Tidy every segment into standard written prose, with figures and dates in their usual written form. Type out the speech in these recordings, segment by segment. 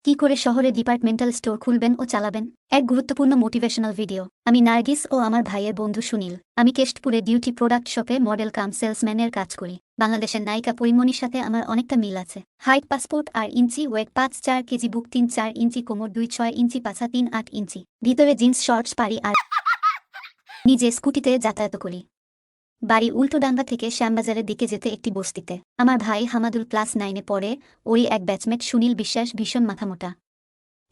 কি করে শহরে ডিপার্টমেন্টাল স্টোর খুলবেন ও চালাবেন? এক গুরুত্বপূর্ণ মোটিভেশনাল ভিডিও। আমি নার্গিস ও আমার ভাইয়ের বন্ধু সুনীল। আমি কেষ্টপুরে ডিউটি প্রোডাক্ট শপে মডেল কাম সেলসম্যানের কাজ করি। বাংলাদেশের নায়িকা পরিমণির সাথে আমার অনেকটা মিল আছে। হাইট পাসপোর্ট আর ইঞ্চি, ওয়েট 5-4 কেজি, বুক 3-4 ইঞ্চি, কোমর 2-6 ইঞ্চি, পাছা 3-8 ইঞ্চি, ভিতরে জিন্স শর্টস পারি আর নিজে স্কুটিতে যাতায়াত করি। বাড়ি উল্টোডাঙ্গা থেকে শ্যামবাজারের দিকে যেতে একটি বস্তিতে। আমার ভাই হামাদুল ক্লাস 9-এ পড়ে। ওই এক ব্যাচমেট সুনীল বিশ্বাস ভীষণ মাথামোটা।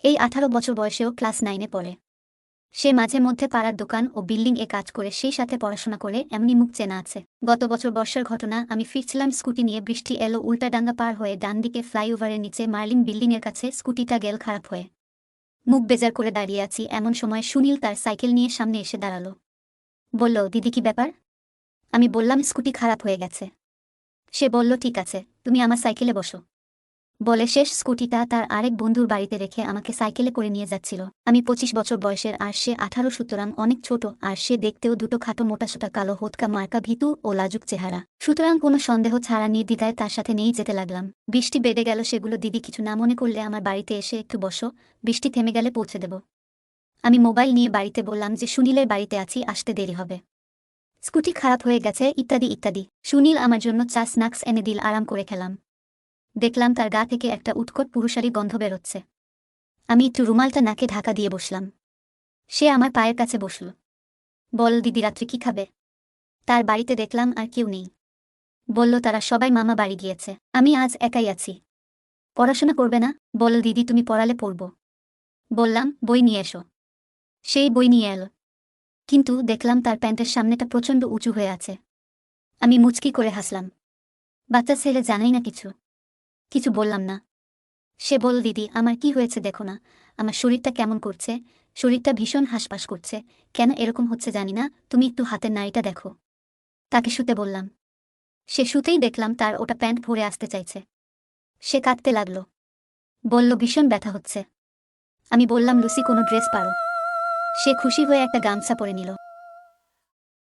এই 18 বছর বয়সেও ক্লাস 9-এ পড়ে। সে মাঝে মধ্যে পাড়ার দোকান ও বিল্ডিং-এ কাজ করে, সেই সাথে পড়াশোনা করে, এমনি মুখ চেনা আছে। গত বছর বর্ষার ঘটনা। আমি ফিরছিলাম স্কুটি নিয়ে, বৃষ্টি এলো। উল্টাডাঙ্গা পার হয়ে ডান দিকে ফ্লাইওভারের নিচে মার্লিন বিল্ডিংয়ের কাছে স্কুটিটা গেল খারাপ হয়ে। মুখ বেজার করে দাঁড়িয়ে আছি, এমন সময় সুনীল তার সাইকেল নিয়ে সামনে এসে দাঁড়ালো। বলল, দিদি কি ব্যাপার? আমি বললাম, স্কুটি খারাপ হয়ে গেছে। সে বলল, ঠিক আছে, তুমি আমার সাইকেলে বসো। বলে শেষ স্কুটিটা তার আরেক বন্ধুর বাড়িতে রেখে আমাকে সাইকেলে করে নিয়ে যাচ্ছিল। আমি 25 বছর বয়সের আর সে 18, সুতরাং অনেক ছোট। আর সে দেখতেও দুটো খাটো মোটাসোটা কালো হোতকা মার্কা, ভীতু ও লাজুক চেহারা। সুতরাং কোনো সন্দেহ ছাড়া নির্দ্বিধায় তার সাথে নিয়েই যেতে লাগলাম। বৃষ্টি বেড়ে গেল। সেগুলো, দিদি কিছু না মনে করলে আমার বাড়িতে এসে একটু বসো, বৃষ্টি থেমে গেলে পৌঁছে দেব। আমি মোবাইল নিয়ে বাড়িতে বললাম যে সুনীলের বাড়িতে আছি, আসতে দেরি হবে, স্কুটি খারাপ হয়ে গেছে, ইত্যাদি ইত্যাদি। সুনীল আমার জন্য চা স্ন্যাক্স এনে দিল। আরাম করে খেলাম। দেখলাম তার গা থেকে একটা উৎকট পুরুষালি গন্ধ বেরোচ্ছে। আমি একটু রুমালটা নাকে ঢাকা দিয়ে বসলাম। সে আমার পায়ের কাছে বসল। বল, দিদি রাত্রি কি খাবে? তার বাড়িতে দেখলাম আর কেউ নেই। বলল, তারা সবাই মামা বাড়ি গিয়েছে, আমি আজ একাই আছি। পড়াশোনা করবে না? বল, দিদি তুমি পড়ালে পড়ব। বললাম, বই নিয়ে এসো। সেই বই নিয়ে এলো। কিন্তু দেখলাম তার প্যান্টের সামনেটা প্রচণ্ড উঁচু হয়ে আছে। আমি মুচকি করে হাসলাম। বাচ্চা ছেলে, জানাই না কিছু। কিছু বললাম না। সে বলল, দিদি আমার কি হয়েছে দেখো না, আমার শরীরটা কেমন করছে, শরীরটা ভীষণ হাঁসপাস করছে। কেন এরকম হচ্ছে জানি না, তুমি একটু হাতের নাড়িটা দেখো। তাকে শুতে বললাম। সে শুতেই দেখলাম তার ওটা প্যান্ট ভরে আসতে চাইছে। সে কাঁদতে লাগল। বলল, ভীষণ ব্যথা হচ্ছে। আমি বললাম, লুসি কোনো ড্রেস পারো? সে খুশি হয়ে একটা গামছা পরে নিল।